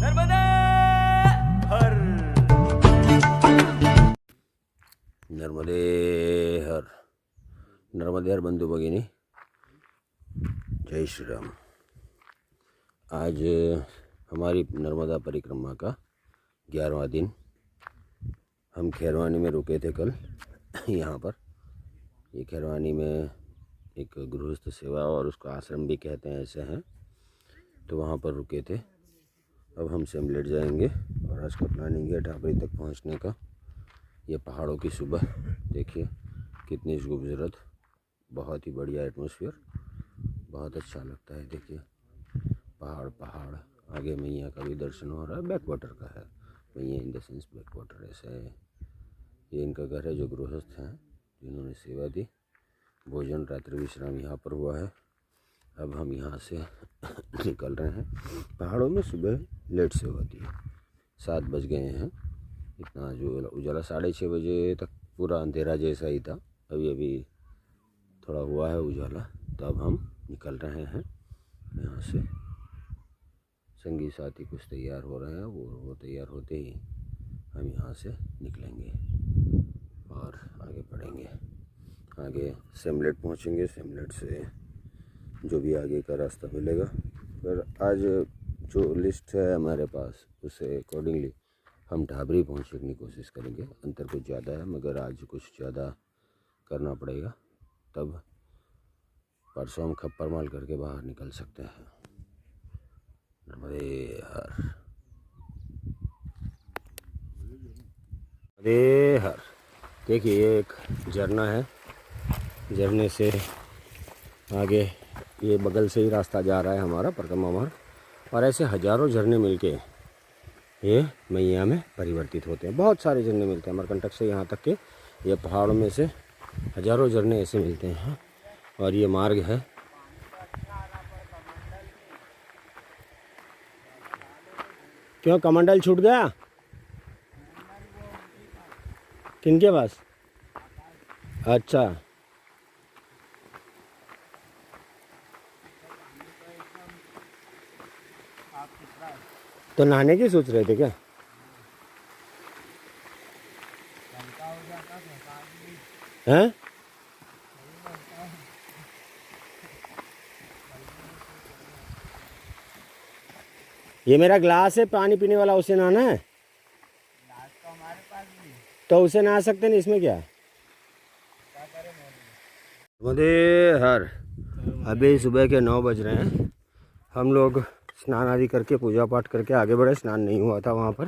नर्मदे हर। नर्मदे हर। नर्मदे हर बंधु भगिनी, जय श्री राम। आज हमारी नर्मदा परिक्रमा का 11वां दिन। हम खैरवानी में रुके थे कल। यहाँ पर ये खैरवानी में एक गृहस्थ सेवा और उसका आश्रम भी कहते हैं, ऐसे हैं, तो वहाँ पर रुके थे। अब हम सिमलेट जाएंगे और आज का प्लानिंग है ढाबरी तक पहुँचने का। ये पहाड़ों की सुबह देखिए कितनी खूबसूरत, बहुत ही बढ़िया एटमॉस्फेयर, बहुत अच्छा लगता है। देखिए पहाड़ पहाड़, आगे मैया का भी दर्शन हो रहा है, बैक वाटर का है, मैया in the sense back water ऐसा है। ये इनका घर है जो गृहस्थ हैं, जिन्होंने सेवा दी। भोजन रात्रि विश्राम यहाँ पर हुआ है। अब हम यहाँ से निकल रहे हैं। पहाड़ों में सुबह लेट से होती है, 7 बज गए हैं। इतना जो उजाला 6:30 बजे तक पूरा अंधेरा जैसा ही था, अभी अभी थोड़ा हुआ है उजाला। तो अब हम निकल रहे हैं यहाँ से। संगी साथी कुछ तैयार हो रहे हैं, वो तैयार होते ही हम यहाँ से निकलेंगे और आगे बढ़ेंगे। आगे सिमलेट पहुँचेंगे, सिमलेट से जो भी आगे का रास्ता मिलेगा। पर आज जो लिस्ट है हमारे पास, उससे अकॉर्डिंगली हम ढाबरी पहुँचने की कोशिश करेंगे। अंतर कुछ ज़्यादा है, मगर आज कुछ ज़्यादा करना पड़ेगा, तब परसों हम खप्पर माल करके बाहर निकल सकते हैं। नर्मदे हर। नर्मदे हर। देखिए ये एक झरना है, झरने से आगे ये बगल से ही रास्ता जा रहा है हमारा परिक्रमा मार्ग, और ऐसे हज़ारों झरने मिलके ये मैया में परिवर्तित होते हैं। बहुत सारे झरने मिलते हैं अमरकंटक से यहाँ तक के, ये पहाड़ों में से हज़ारों झरने ऐसे मिलते हैं। और ये मार्ग है, क्यों कमंडल छूट गया किनके पास? अच्छा, तो नहाने की सोच रहे थे क्या? हैं? ये मेरा ग्लास है पानी पीने वाला, उसे नहाना है। तो उसे नहा सकते नहीं, इसमें क्या है? नर्मदे हर। अभी सुबह के 9 बज रहे हैं। हम लोग स्नान आदि करके पूजा पाठ करके आगे बढ़े। स्नान नहीं हुआ था वहाँ पर,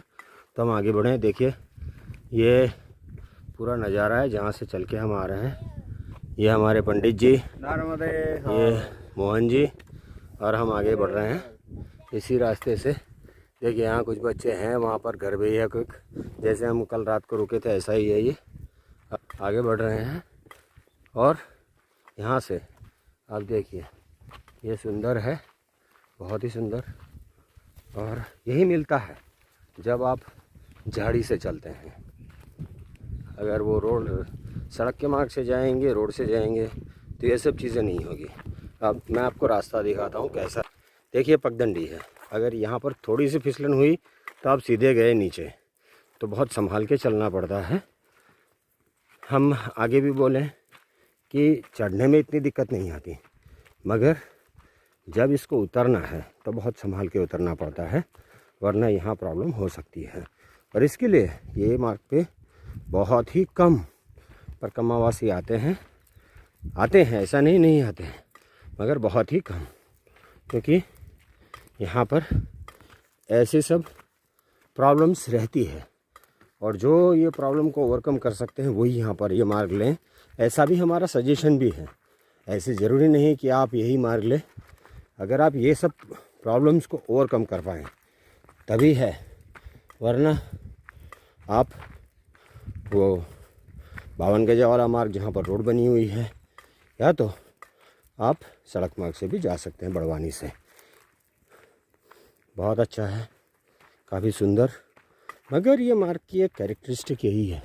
तो हम आगे बढ़े। देखिए ये पूरा नज़ारा है जहाँ से चल के हम आ रहे हैं। ये हमारे पंडित जी, ये मोहन जी, और हम आगे बढ़ रहे हैं इसी रास्ते से। देखिए यहाँ कुछ बच्चे हैं, वहाँ पर घर भी है कुछ, जैसे हम कल रात को रुके थे ऐसा ही है। ये आगे बढ़ रहे हैं और यहाँ से आप देखिए ये सुंदर है, बहुत ही सुंदर। और यही मिलता है जब आप झाड़ी से चलते हैं। अगर वो रोड सड़क के मार्ग से जाएंगे, रोड से जाएंगे, तो ये सब चीज़ें नहीं होगी। अब मैं आपको रास्ता दिखाता हूँ कैसा। देखिए पगडंडी है, अगर यहाँ पर थोड़ी सी फिसलन हुई तो आप सीधे गए नीचे, तो बहुत संभाल के चलना पड़ता है। हम आगे भी बोलें कि चढ़ने में इतनी दिक्कत नहीं आती, मगर जब इसको उतरना है तो बहुत संभाल के उतरना पड़ता है, वरना यहाँ प्रॉब्लम हो सकती है। और इसके लिए ये मार्ग पे बहुत ही कम परिक्रमावासी आते हैं, ऐसा नहीं आते हैं, मगर बहुत ही कम, क्योंकि यहाँ पर ऐसे सब प्रॉब्लम्स रहती है। और जो ये प्रॉब्लम को ओवरकम कर सकते हैं वही यहाँ पर ये मार्ग लें, ऐसा भी हमारा सजेशन भी है। ऐसे ज़रूरी नहीं कि आप यही मार्ग लें। अगर आप ये सब प्रॉब्लम्स को ओवरकम कर पाएँ तभी है, वरना आप वो 52 गजा वाला मार्ग जहाँ पर रोड बनी हुई है, या तो आप सड़क मार्ग से भी जा सकते हैं, बड़वानी से। बहुत अच्छा है, काफ़ी सुंदर। मगर ये मार्ग की एक कैरेक्टरिस्टिक यही है,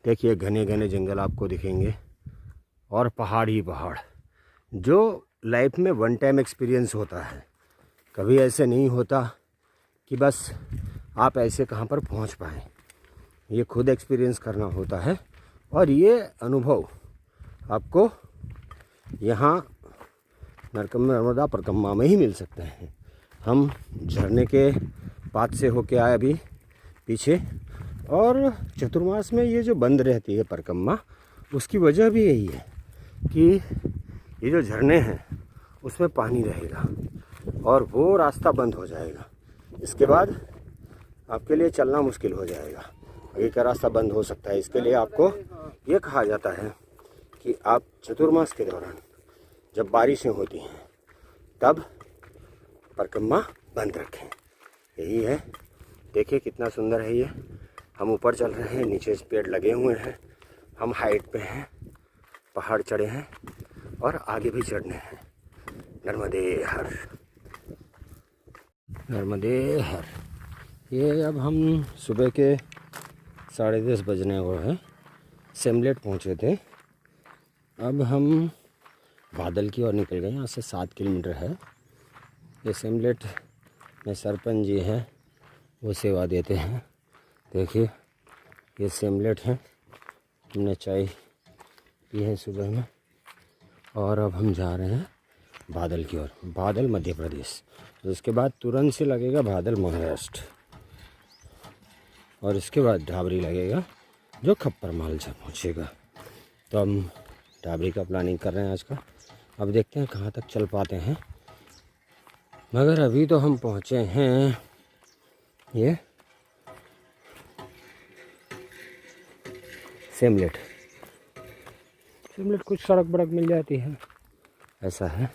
देखिए घने घने जंगल आपको दिखेंगे और पहाड़ ही पहाड़, जो लाइफ में वन टाइम एक्सपीरियंस होता है। कभी ऐसे नहीं होता कि बस आप ऐसे कहाँ पर पहुँच पाएँ। ये खुद एक्सपीरियंस करना होता है और ये अनुभव आपको यहाँ नर्मदा परिक्रमा में ही मिल सकते हैं। हम झरने के पास से होके आए अभी पीछे, और चतुर्मास में ये जो बंद रहती है परिक्रमा, उसकी वजह भी यही है कि ये जो झरने हैं उसमें पानी रहेगा और वो रास्ता बंद हो जाएगा। इसके बाद आपके लिए चलना मुश्किल हो जाएगा, आगे का रास्ता बंद हो सकता है। इसके लिए आपको ये कहा जाता है कि आप चतुर्मास के दौरान जब बारिशें होती हैं तब परिक्रमा बंद रखें। यही है। देखिए कितना सुंदर है ये। हम ऊपर चल रहे हैं, नीचे पेड़ लगे हुए हैं, हम हाइट पे हैं, पहाड़ चढ़े हैं और आगे भी चढ़ने हैं। नर्मदे हर, नर्मदे हर। ये अब हम सुबह के 10:30 बजने को है, सेमलेट पहुँचे थे। अब हम बादल की ओर निकल गए। यहाँ से 7 किलोमीटर है। ये सेमलेट में सरपंच जी हैं, वो सेवा देते हैं। देखिए ये सेमलेट है, हमने चाय पी है सुबह में और अब हम जा रहे हैं बादल की ओर। बादल मध्य प्रदेश, उसके बाद तुरंत से लगेगा बादल महाराष्ट्र और इसके बाद ढाबरी लगेगा जो खप्पर माल से पहुँचेगा। तो हम ढाबरी का प्लानिंग कर रहे हैं आज का। अब देखते हैं कहाँ तक चल पाते हैं, मगर अभी तो हम पहुँचे हैं ये सेमलेट। कुछ सड़क बड़क मिल जाती है, ऐसा है।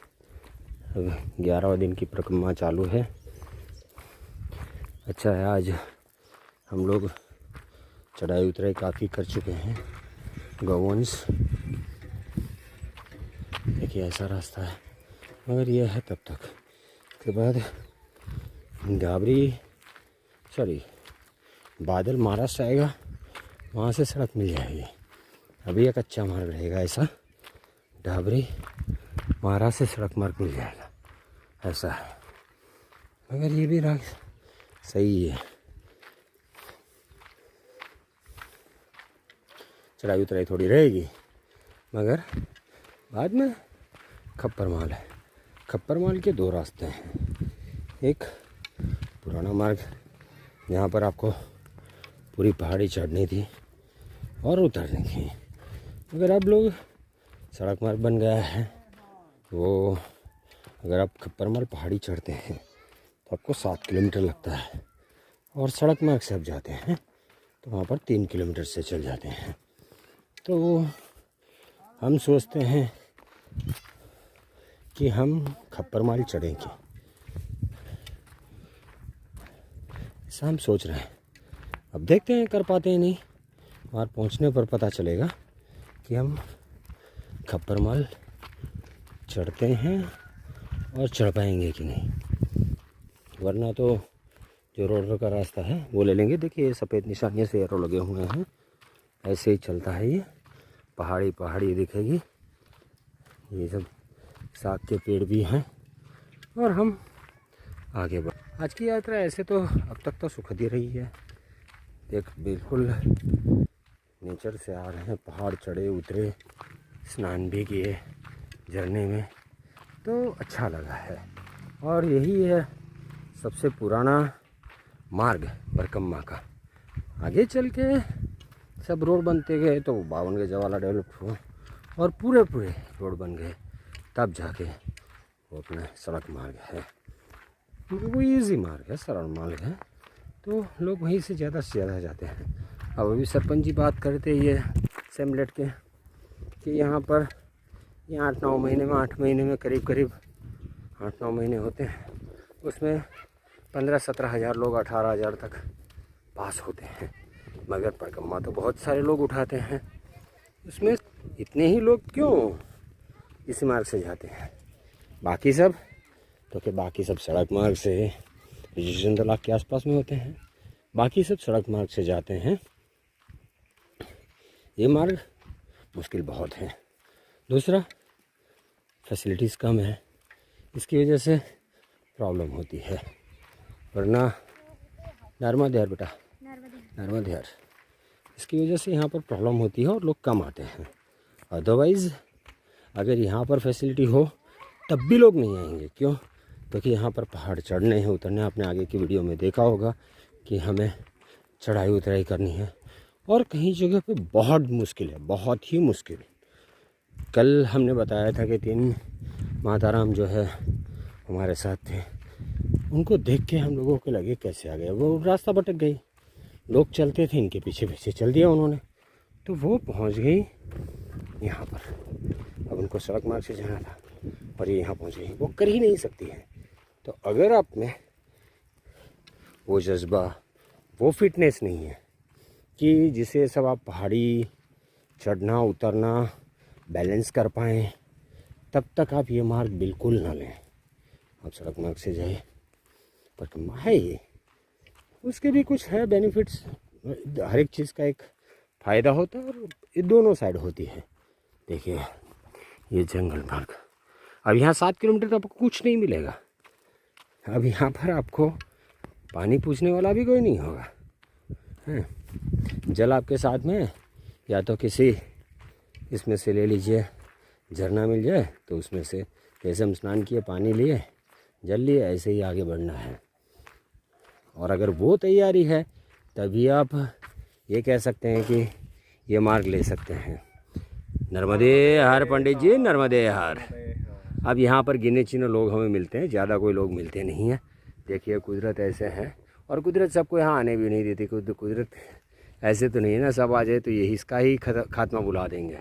अब 11वां दिन की परिक्रमा चालू है। अच्छा है, आज हम लोग चढ़ाई उतराई काफ़ी कर चुके हैं। गोवंश देखिए ऐसा रास्ता है, मगर यह है तब तक। उसके बाद बादल महाराष्ट्र आएगा, वहाँ से सड़क मिल जाएगी। अभी एक कच्चा मार्ग रहेगा ऐसा, ढाबरी महाराष्ट्र से सड़क मार्ग मिल जाएगा, ऐसा है। मगर ये भी रास्ता सही है। चढ़ाई उतराई थोड़ी रहेगी, मगर बाद में खप्पर माल है। खप्पर माल के 2 रास्ते हैं। एक पुराना मार्ग जहाँ पर आपको पूरी पहाड़ी चढ़नी थी और उतरनी थी, मगर अब लोग सड़क मार्ग बन गया है। वो अगर आप खप्पर माल पहाड़ी चढ़ते हैं तो आपको 7 किलोमीटर लगता है, और सड़क मार्ग से आप जाते हैं तो वहाँ पर 3 किलोमीटर से चल जाते हैं। तो हम सोचते हैं कि हम खप्पर माल चढ़ेंगे, ऐसा हम सोच रहे हैं। अब देखते हैं कर पाते हैं नहीं, वहाँ पहुँचने पर पता चलेगा कि हम खप्पर माल चढ़ते हैं और चढ़ पाएंगे कि नहीं। वरना तो जो रोड का रास्ता है वो ले लेंगे। देखिए सफ़ेद निशानियों से एरो लगे हुए हैं, ऐसे ही चलता है ये। पहाड़ी दिखेगी, ये सब साग के पेड़ भी हैं और हम आगे बढ़। आज की यात्रा ऐसे तो अब तक तो सुखद ही रही है। एक बिल्कुल नेचर से आ रहे हैं, पहाड़ चढ़े उतरे, स्नान भी किए झरने में, तो अच्छा लगा है। और यही है सबसे पुराना मार्ग परिक्रमा का। आगे चल के सब रोड बनते गए तो 52 गज वाला डेवलप हुआ और पूरे रोड बन गए, तब जाके वो अपना सड़क मार्ग है। वो इजी मार्ग है, सरल मार्ग है, तो लोग वहीं से ज़्यादा जाते हैं। अब अभी सरपंच जी बात करते ये सेमलेट के कि यहाँ पर 8-9 महीने में 8 महीने में करीब 8-9 महीने होते हैं, उसमें 15-17 हज़ार लोग 18 हज़ार तक पास होते हैं। मगर परिक्रमा तो बहुत सारे लोग उठाते हैं, उसमें इतने ही लोग क्यों इस मार्ग से जाते हैं? बाकी सब सड़क मार्ग से रजिस्ट्रेशन 2 लाख के आसपास में होते हैं, बाकी सब सड़क मार्ग से जाते हैं। ये मार्ग मुश्किल बहुत है। दूसरा फैसिलिटीज़ कम है, इसकी वजह से प्रॉब्लम होती है। वरना नर्मदे हर बेटा, नर्मदे। नर्मदे हर। इसकी वजह से यहाँ पर प्रॉब्लम होती है और लोग कम आते हैं। अदरवाइज़ अगर यहाँ पर फैसिलिटी हो तब भी लोग नहीं आएंगे। क्यों? क्योंकि यहाँ पर पहाड़ चढ़ने हैं, उतरने। आपने आगे की वीडियो में देखा होगा कि हमें चढ़ाई उतराई करनी है और कहीं जगह पे बहुत मुश्किल है, बहुत ही मुश्किल। कल हमने बताया था कि 3 माताराम जो है हमारे साथ थे, उनको देख के हम लोगों को लगे कैसे आ गए, वो रास्ता भटक गई। लोग चलते थे, इनके पीछे पीछे चल दिया उन्होंने, तो वो पहुंच गई यहाँ पर। अब उनको सड़क मार्ग से जाना था और ये यहाँ पहुंच गई। वो कर ही नहीं सकती है। तो अगर आप में वो जज्बा, वो फिटनेस नहीं है कि जिसे सब आप पहाड़ी चढ़ना उतरना बैलेंस कर पाएँ, तब तक आप ये मार्ग बिल्कुल ना लें। आप सड़क मार्ग से जाइए। परिक्रमा है ये, उसके भी कुछ है बेनिफिट्स। हर एक चीज़ का एक फ़ायदा होता है और ये दोनों साइड होती है। देखिए ये जंगल मार्ग। अब यहाँ 7 किलोमीटर तो आपको कुछ नहीं मिलेगा। अब यहाँ पर आपको पानी पूछने वाला भी कोई नहीं होगा, हैं। जल आपके साथ में, या तो किसी इसमें से ले लीजिए, झरना मिल जाए तो उसमें से, जैसे हम स्नान किए पानी लिए जल लिए, ऐसे ही आगे बढ़ना है। और अगर वो तैयारी है तभी आप ये कह सकते हैं कि ये मार्ग ले सकते हैं। नर्मदे हर पंडित जी, नर्मदे हर। अब यहाँ पर गिने चुने लोग हमें मिलते हैं, ज़्यादा कोई लोग मिलते नहीं हैं। देखिए कुदरत ऐसे है, और कुदरत सबको यहाँ आने भी नहीं देती। कुदरत ऐसे तो नहीं है ना सब आ जाए तो यही इसका ही खात्मा बुला देंगे।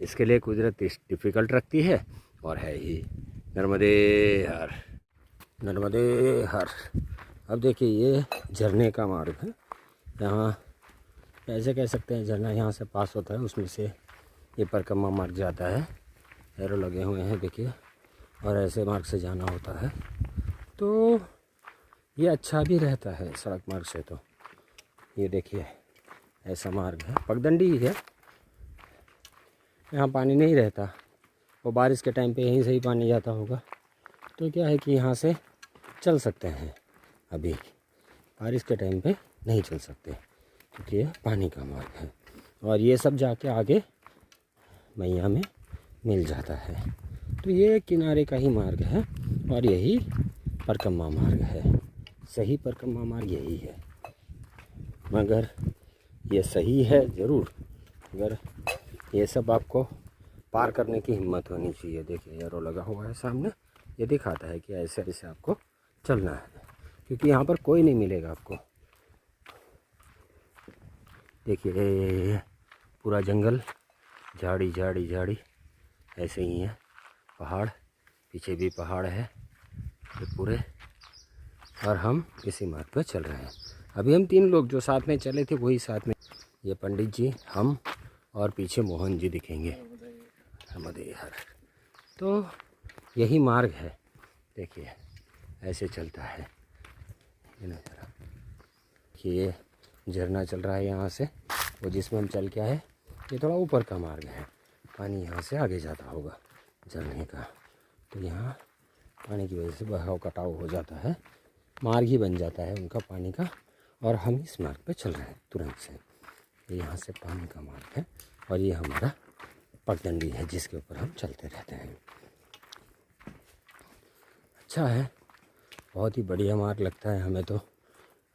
इसके लिए कुदरत डिफ़िकल्ट रखती है और है ही। नर्मदे हर, नर्मदे हर। अब देखिए ये झरने का मार्ग है। यहाँ ऐसे कह सकते हैं झरना यहाँ से पास होता है, उसमें से ये परिक्रमा मार्ग जाता है। एरो लगे हुए हैं देखिए, और ऐसे मार्ग से जाना होता है। तो ये अच्छा भी रहता है सड़क मार्ग से। तो ये देखिए ऐसा मार्ग है, पगडंडी ही है। यहाँ पानी नहीं रहता, वो बारिश के टाइम पे यहीं से ही पानी जाता होगा। तो क्या है कि यहाँ से चल सकते हैं। अभी बारिश के टाइम पे नहीं चल सकते क्योंकि ये पानी का मार्ग है। और ये सब जाके आगे मैया में मिल जाता है। तो ये किनारे का ही मार्ग है और यही परिक्रमा मार्ग है। सही परिक्रमा मार्ग यही है, मगर ये सही है ज़रूर, मगर ये सब आपको पार करने की हिम्मत होनी चाहिए। देखिए एरो लगा हुआ है सामने, ये दिखाता है कि ऐसे ऐसे आपको चलना है, क्योंकि यहाँ पर कोई नहीं मिलेगा आपको। देखिए पूरा जंगल, झाड़ी झाड़ी झाड़ी ऐसे ही है। पहाड़, पीछे भी पहाड़ है ये पूरे, और हम इसी मार्ग पर चल रहे हैं। अभी हम 3 लोग जो साथ में चले थे वही साथ में, ये पंडित जी, हम और पीछे मोहन जी दिखेंगे। नर्मदे हर। तो यही मार्ग है। देखिए ऐसे चलता है ये नज़ारा। ये झरना चल रहा है यहाँ से, वो जिसमें हम चल के आए, ये थोड़ा ऊपर का मार्ग है। पानी यहाँ से आगे जाता होगा झरने का। तो यहाँ पानी की वजह से बहाव कटाव हो जाता है, मार्ग ही बन जाता है उनका पानी का। और हम इस मार्ग पे चल रहे हैं तुरंत से। ये यहाँ से पानी का मार्ग है और ये हमारा पगडंडी है जिसके ऊपर हम चलते रहते हैं। अच्छा है, बहुत ही बढ़िया मार्ग लगता है हमें तो।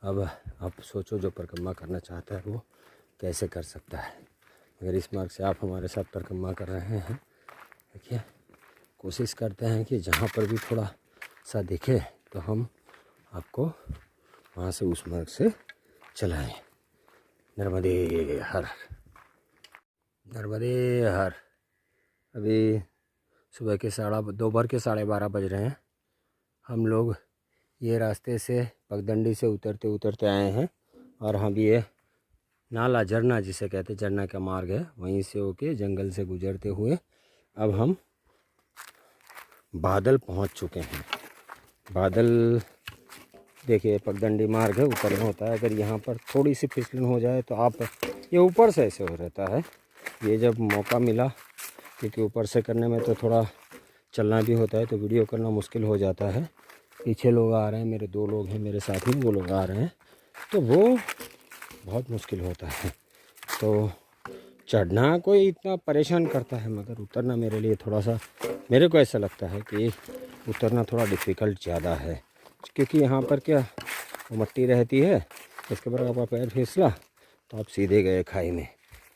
अब आप सोचो जो परिक्रमा करना चाहता है वो कैसे कर सकता है। अगर इस मार्ग से आप हमारे साथ परिक्रमा कर रहे हैं, देखिए कोशिश करते हैं कि जहाँ पर भी थोड़ा सा दिखे तो हम आपको वहाँ से उस मार्ग से चलाएं। नर्मदे हर, नर्मदे हर। अभी सुबह के दोपहर के 12:30 बज रहे हैं। हम लोग ये रास्ते से पगडंडी से उतरते उतरते आए हैं और हम ये नाला, झरना जिसे कहते हैं, झरना का मार्ग है, वहीं से होके जंगल से गुजरते हुए अब हम बादल पहुंच चुके हैं। बादल देखिए पगडंडी मार्ग है, ऊपर में होता है। अगर यहाँ पर थोड़ी सी फिसलन हो जाए तो आप, ये ऊपर से ऐसे हो रहता है। ये जब मौका मिला, क्योंकि ऊपर से करने में तो थोड़ा चलना भी होता है तो वीडियो करना मुश्किल हो जाता है। पीछे लोग आ रहे हैं, मेरे 2 लोग हैं मेरे साथ ही, वो लोग आ रहे हैं। तो वो बहुत मुश्किल होता है। तो चढ़ना कोई इतना परेशान करता है, मगर उतरना मेरे लिए थोड़ा सा, मेरे को ऐसा लगता है कि उतरना थोड़ा डिफ़िकल्ट ज़्यादा है। क्योंकि यहाँ पर क्या वो मट्टी रहती है, इसके बाद आपका पैर फिसला तो आप सीधे गए खाई में,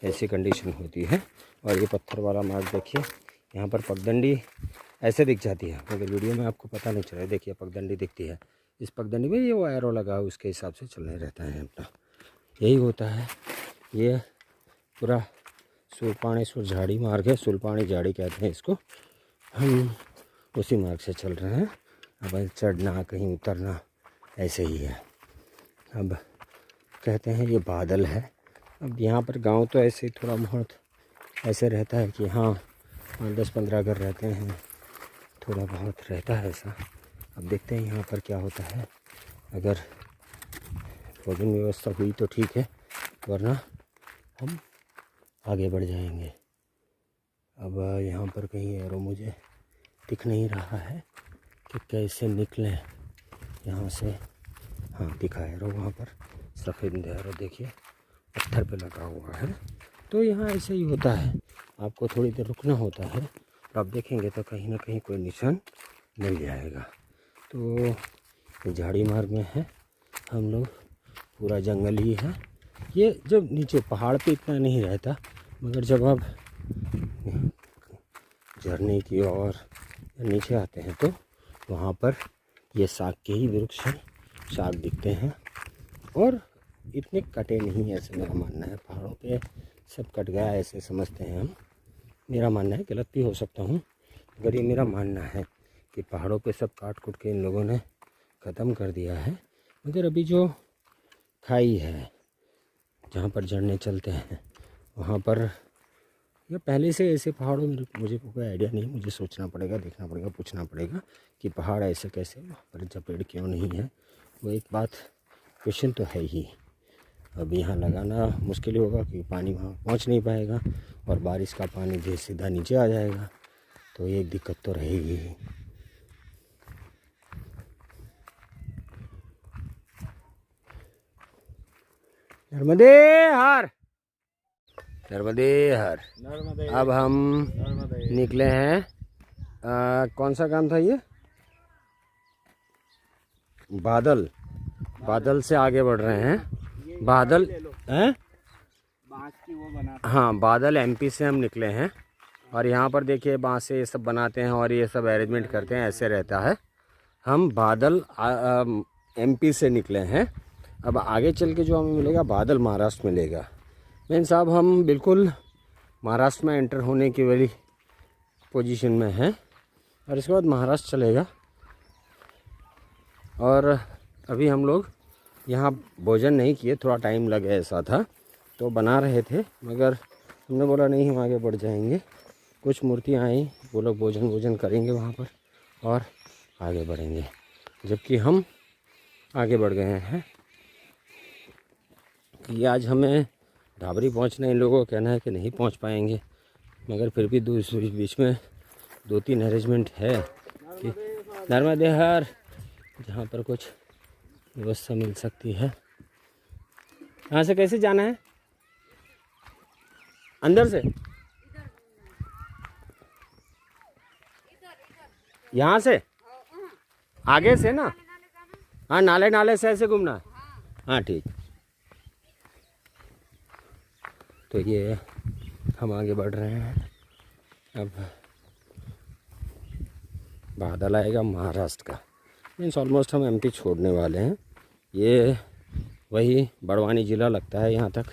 ऐसी कंडीशन होती है। और ये पत्थर वाला मार्ग देखिए, यहाँ पर पगडंडी ऐसे दिख जाती है, मगर वीडियो में आपको पता नहीं चल रहा है। देखिए पगडंडी दिखती है, इस पगडंडी में ये वो एरो लगा है, उसके हिसाब से चलने रहता है अपना। यही होता है। ये पूरा सुलपाणेश्वर झाड़ी मार्ग है, सुलपाणी झाड़ी कहते हैं इसको। हम उसी मार्ग से चल रहे हैं। अब चढ़ना कहीं उतरना ऐसे ही है। अब कहते हैं ये बादल है। अब यहाँ पर गांव तो ऐसे थोड़ा बहुत ऐसे रहता है कि हाँ 10-15 घर रहते हैं, थोड़ा बहुत रहता है ऐसा। अब देखते हैं यहाँ पर क्या होता है। अगर भोजन व्यवस्था हुई तो ठीक है, वरना हम आगे बढ़ जाएंगे। अब यहाँ पर कहीं एरो मुझे दिख नहीं रहा है कि कैसे निकलें यहाँ से। हाँ दिखा एरो, वहाँ पर सफ़ेद एरो देखिए पत्थर पे लगा हुआ है। तो यहाँ ऐसे ही होता है, आपको थोड़ी देर रुकना होता है। आप देखेंगे तो कहीं ना कहीं कोई निशान मिल जाएगा। तो ये झाड़ी मार्ग में है हम लोग, पूरा जंगल ही है। ये जब नीचे पहाड़ पे इतना नहीं रहता, मगर जब आप झरने की ओर नीचे आते हैं तो वहाँ पर ये साग के ही वृक्ष हैं, साग दिखते हैं। और इतने कटे नहीं, ऐसे मेरा मानना है। पहाड़ों पे सब कट गया ऐसे समझते हैं हम, मेरा मानना है, गलत भी हो सकता हूँ, मगर ये मेरा मानना है कि पहाड़ों पे सब काट कुट के इन लोगों ने ख़त्म कर दिया है। मगर अभी जो खाई है जहाँ पर झरने चलते हैं, वहाँ पर या पहले से ऐसे पहाड़ों में मुझे कोई आइडिया नहीं, मुझे सोचना पड़ेगा, देखना पड़ेगा, पूछना पड़ेगा कि पहाड़ ऐसे कैसे, वहाँ पर चपेट क्यों नहीं है। वो एक बात क्वेश्चन तो है ही। अब यहाँ लगाना मुश्किल होगा कि पानी वहाँ पहुँच नहीं पाएगा, और बारिश का पानी जो सीधा नीचे आ जाएगा, तो ये एक दिक्कत तो रहेगी ही। नर्मदे हर, नर्मदे हर। अब हम निकले हैं, कौन सा काम था ये, बादल, बादल से आगे बढ़ रहे हैं। बादल हैं, हाँ बादल एमपी से हम निकले हैं। और यहाँ पर देखिए बांस से ये सब बनाते हैं और ये सब अरेंजमेंट करते हैं, ऐसे रहता है। हम बादल एमपी से निकले हैं। अब आगे चल के जो हमें मिलेगा बादल महाराष्ट्र मिलेगा। मीन साहब हम बिल्कुल महाराष्ट्र में एंटर होने की वाली पोजीशन में हैं, और इसके बाद महाराष्ट्र चलेगा। और अभी हम लोग यहाँ भोजन नहीं किए, थोड़ा टाइम लगे ऐसा था, तो बना रहे थे, मगर हमने बोला नहीं हम आगे बढ़ जाएंगे। कुछ मूर्तियाँ आई, वो लोग भोजन करेंगे वहाँ पर और आगे बढ़ेंगे, जबकि हम आगे बढ़ गए हैं। कि आज हमें ढाबरी पहुँचना, इन लोगों का कहना है कि नहीं पहुँच पाएंगे, मगर फिर भी बीच में 2-3 अरेंजमेंट है कि नर्मदे हर, जहाँ पर कुछ व्यवस्था मिल सकती है। यहाँ से कैसे जाना है, अंदर से, यहाँ से आगे से ना, हाँ नाले से ऐसे घूमना है, हाँ ठीक। तो ये हम आगे बढ़ रहे हैं। अब बादल आएगा महाराष्ट्र का, मीन्स ऑलमोस्ट हम एमपी छोड़ने वाले हैं। ये वही बड़वानी ज़िला लगता है यहाँ तक।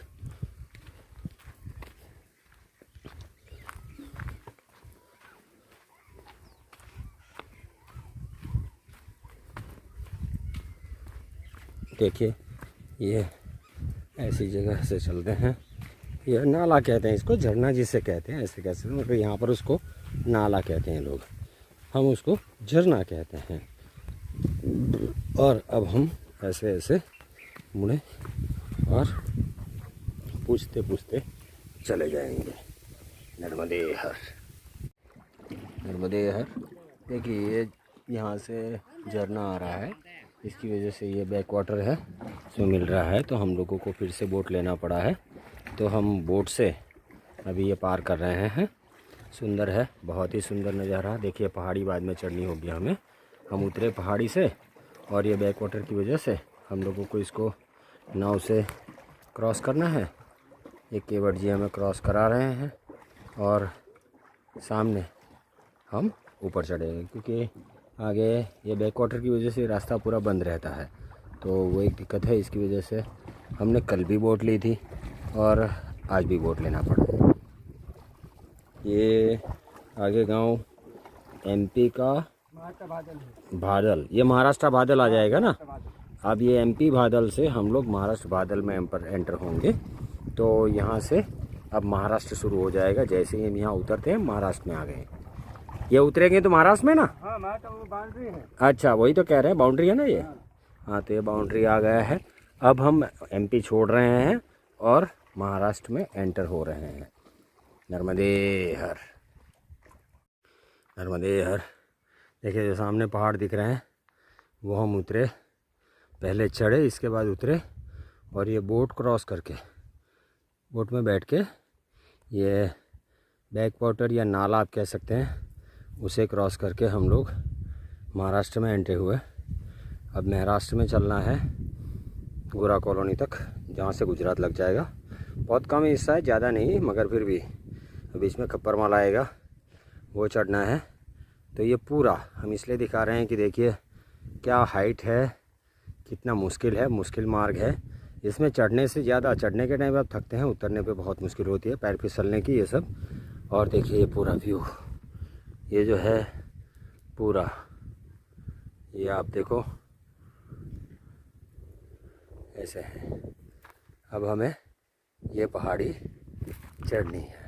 देखिए ये ऐसी जगह से चलते हैं। ये नाला कहते हैं इसको, झरना जिसे कहते हैं ऐसे कैसे, मतलब यहाँ पर उसको नाला कहते हैं लोग, हम उसको झरना कहते हैं। और अब हम ऐसे ऐसे मुड़े और पूछते पूछते चले जाएंगे नर्मदे हर, नर्मदे हर। देखिए ये यहाँ से झरना आ रहा है, इसकी वजह से ये बैक वाटर है जो मिल रहा है, तो हम लोगों को फिर से बोट लेना पड़ा है। तो हम बोट से अभी ये पार कर रहे हैं। सुंदर है, बहुत ही सुंदर नज़ारा। देखिए पहाड़ी बाद में चढ़नी होगी हमें। हम उतरे पहाड़ी से और ये बैक वाटर की वजह से हम लोगों को इसको नाव से क्रॉस करना है। ये केवट जी हमें क्रॉस करा रहे हैं और सामने हम ऊपर चढ़ेंगे, क्योंकि आगे ये बैक वाटर की वजह से रास्ता पूरा बंद रहता है। तो वो एक दिक्कत है, इसकी वजह से हमने कल भी बोट ली थी और आज भी बोट लेना पड़ा। ये आगे गांव एमपी का बादल, ये महाराष्ट्र बादल आ जाएगा ना। अब ये एमपी बादल से हम लोग महाराष्ट्र बादल में एंटर होंगे। तो यहाँ से अब महाराष्ट्र शुरू हो जाएगा। जैसे ही हम यहाँ उतरते हैं महाराष्ट्र में आ गए। ये उतरेंगे तो महाराष्ट्र में ना। हाँ, बाउंड्री है। अच्छा, वही तो कह रहे हैं, बाउंड्री है ना ये। हाँ, तो ये बाउंड्री आ गया है। अब हम एमपी छोड़ रहे हैं और महाराष्ट्र में एंटर हो रहे हैं। नर्मदे हर, नर्मदे हर। देखिए जो सामने पहाड़ दिख रहे हैं वो हम उतरे, पहले चढ़े इसके बाद उतरे और ये बोट क्रॉस करके, बोट में बैठ के ये बैक वाटर या नाला आप कह सकते हैं, उसे क्रॉस करके हम लोग महाराष्ट्र में एंट्री हुए। अब महाराष्ट्र में चलना है गोरा कॉलोनी तक, जहाँ से गुजरात लग जाएगा। बहुत कम हिस्सा है, ज़्यादा नहीं, मगर फिर भी बीच में खप्परमाल आएगा, वो चढ़ना है। तो ये पूरा हम इसलिए दिखा रहे हैं कि देखिए क्या हाइट है, कितना मुश्किल है, मुश्किल मार्ग है। इसमें चढ़ने से ज़्यादा, चढ़ने के टाइम आप थकते हैं, उतरने पे बहुत मुश्किल होती है, पैर फिसलने की ये सब। और देखिए ये पूरा व्यू, ये जो है पूरा, ये आप देखो ऐसे है। अब हमें ये पहाड़ी चढ़नी है।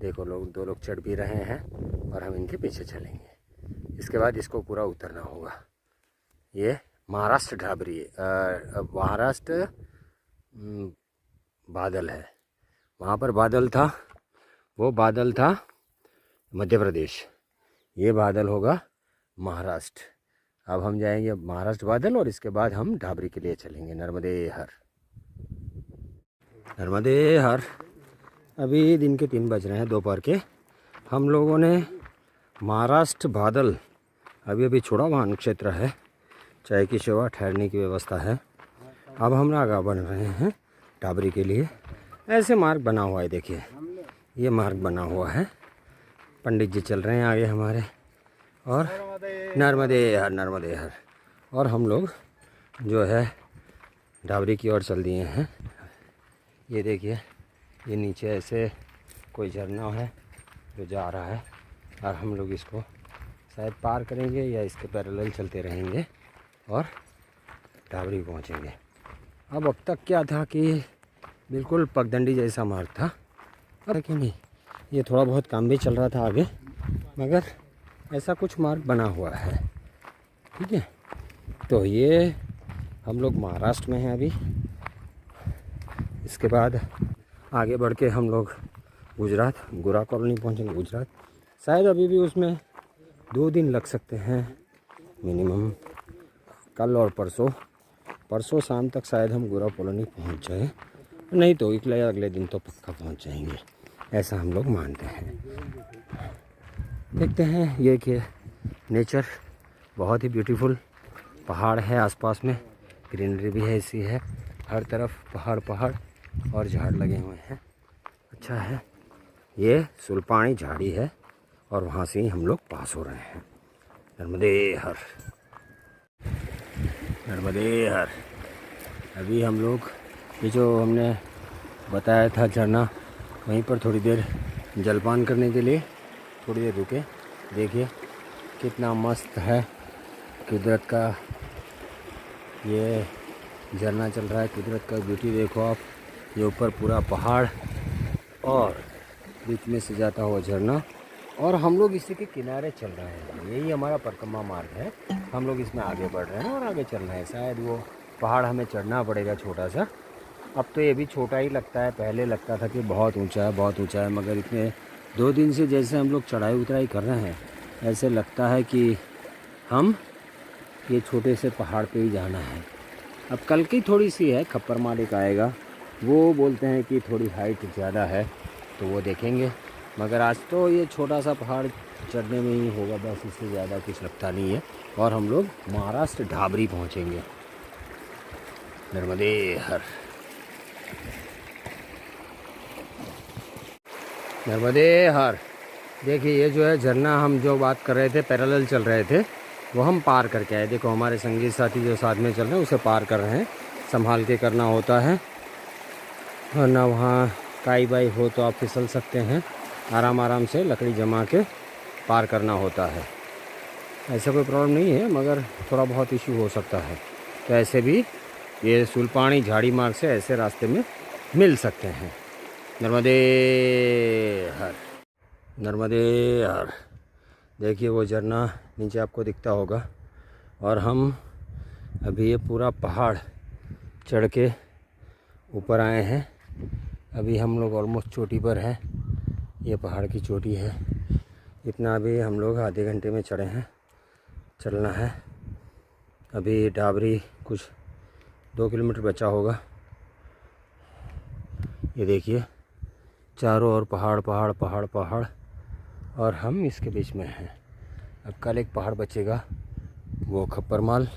देखो लोग, दो लोग चढ़ भी रहे हैं और हम इनके पीछे चलेंगे। इसके बाद इसको पूरा उतरना होगा। ये महाराष्ट्र ढाबरी है, महाराष्ट्र बादल है। वहाँ पर बादल था, वो बादल था मध्य प्रदेश, ये बादल होगा महाराष्ट्र। अब हम जाएंगे महाराष्ट्र बादल और इसके बाद हम ढाबरी के लिए चलेंगे। नर्मदे हर, नर्मदे हर। अभी दिन के 3 बज रहे हैं दोपहर के। हम लोगों ने महाराष्ट्र बादल अभी छोड़ा, वहाँ क्षेत्र है, चाय की सेवा, ठहरने की व्यवस्था है। अब हम आगे बढ़ रहे हैं ढाबरी के लिए। ऐसे मार्ग बना हुआ है, देखिए ये मार्ग बना हुआ है। पंडित जी चल रहे हैं आगे हमारे, और नर्मदे हर, नर्मदे हर। और हम लोग जो है ढाबरी की ओर चल दिए हैं। ये देखिए, ये नीचे ऐसे कोई झरना है जो जा रहा है और हम लोग इसको शायद पार करेंगे या इसके पैरेलल चलते रहेंगे और ढाबरी पहुंचेंगे। अब तक क्या था कि बिल्कुल पगडंडी जैसा मार्ग था, और कि नहीं, ये थोड़ा बहुत काम भी चल रहा था आगे, मगर ऐसा कुछ मार्ग बना हुआ है। ठीक है, तो ये हम लोग महाराष्ट्र में हैं अभी। इसके बाद आगे बढ़ के हम लोग गुजरात, गोरा कॉलोनी पहुंचेंगे गुजरात। शायद अभी भी उसमें 2 दिन लग सकते हैं मिनिमम। कल और परसों शाम तक शायद हम गोरा कॉलोनी पहुंच जाएँ, नहीं तो अगले दिन तो पक्का पहुंच जाएंगे, ऐसा हम लोग मानते हैं। देखते हैं। ये कि नेचर बहुत ही ब्यूटीफुल, पहाड़ है आसपास में, ग्रीनरी भी है, ऐसी है हर तरफ पहाड़ और झाड़ लगे हुए हैं। अच्छा है। ये सुल्पानी झाड़ी है और वहाँ से ही हम लोग पास हो रहे हैं। नर्मदे हर, नर्मदे हर। अभी हम लोग ये जो हमने बताया था झरना, वहीं पर थोड़ी देर जलपान करने के लिए थोड़ी देर रुके। देखिए कितना मस्त है कुदरत का, ये झरना चल रहा है, कुदरत का ब्यूटी देखो आप। ये ऊपर पूरा पहाड़ और बीच में से जाता हुआ झरना, और हम लोग इसी के किनारे चल रहे हैं। यही हमारा परिक्रमा मार्ग है, हम लोग इसमें आगे बढ़ रहे हैं और आगे चल रहे हैं। शायद वो पहाड़ हमें चढ़ना पड़ेगा छोटा सा, अब तो ये भी छोटा ही लगता है। पहले लगता था कि बहुत ऊंचा है, बहुत ऊंचा है, मगर इतने 2 दिन से जैसे हम लोग चढ़ाई उतराई कर रहे हैं, ऐसे लगता है कि हम ये छोटे से पहाड़ पे ही जाना है। अब कल की थोड़ी सी है, खप्पर मालिक आएगा, वो बोलते हैं कि थोड़ी हाइट ज़्यादा है तो वो देखेंगे, मगर आज तो ये छोटा सा पहाड़ चढ़ने में ही होगा बस, इससे ज़्यादा कुछ लगता नहीं है। और हम लोग महाराष्ट्र ढाबरी पहुँचेंगे। नर्मदे हर, नर्मदे हर। देखिए ये जो है झरना, हम जो बात कर रहे थे पैरेलल चल रहे थे, वो हम पार करके आए। देखो हमारे संगी साथी जो साथ में चल रहे हैं उसे पार कर रहे हैं, संभाल के करना होता है, वरना वहाँ काई बाई हो तो आप फिसल सकते हैं। आराम आराम से लकड़ी जमा के पार करना होता है। ऐसा कोई प्रॉब्लम नहीं है, मगर थोड़ा बहुत इशू हो सकता है। तो ऐसे भी ये सुलपानी झाड़ी मार्ग से ऐसे रास्ते में मिल सकते हैं। नर्मदे हर, नर्मदे हर। देखिए वो झरना नीचे आपको दिखता होगा। और हम अभी ये पूरा पहाड़ चढ़ के ऊपर आए हैं। अभी हम लोग ऑलमोस्ट चोटी पर हैं, ये पहाड़ की चोटी है। इतना अभी हम लोग आधे घंटे में चढ़े हैं, चलना है। अभी ढाबरी कुछ 2 किलोमीटर बचा होगा। ये देखिए चारों ओर पहाड़ पहाड़ पहाड़ पहाड़, और हम इसके बीच में हैं। अब कल एक पहाड़ बचेगा, वो खप्परमाल।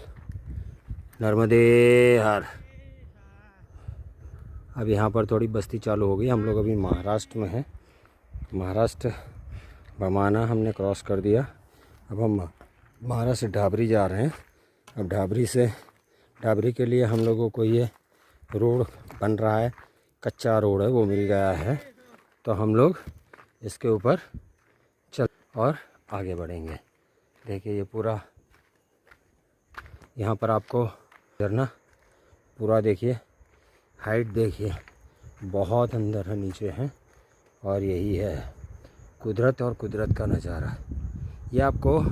नर्मदे हर। अब यहाँ पर थोड़ी बस्ती चालू हो गई। हम लोग अभी महाराष्ट्र में हैं, महाराष्ट्र बमाना हमने क्रॉस कर दिया। अब हम महाराष्ट्र ढाबरी जा रहे हैं। अब ढाबरी के लिए हम लोगों को ये रोड बन रहा है, कच्चा रोड है, वो मिल गया है। तो हम लोग इसके ऊपर चल और आगे बढ़ेंगे। देखिए ये पूरा यहाँ पर आपको झरना पूरा देखिए, हाइट देखिए, बहुत अंदर है, नीचे है। और यही है कुदरत और कुदरत का नज़ारा। ये आपको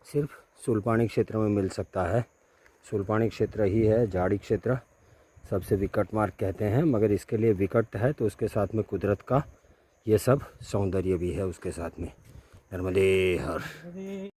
सिर्फ सुलपानी क्षेत्र में मिल सकता है। सुलपानी क्षेत्र ही है झाड़ी क्षेत्र, सबसे विकट मार्ग कहते हैं, मगर इसके लिए विकट है तो उसके साथ में कुदरत का ये सब सौंदर्य भी है उसके साथ में। नर्मदे हर।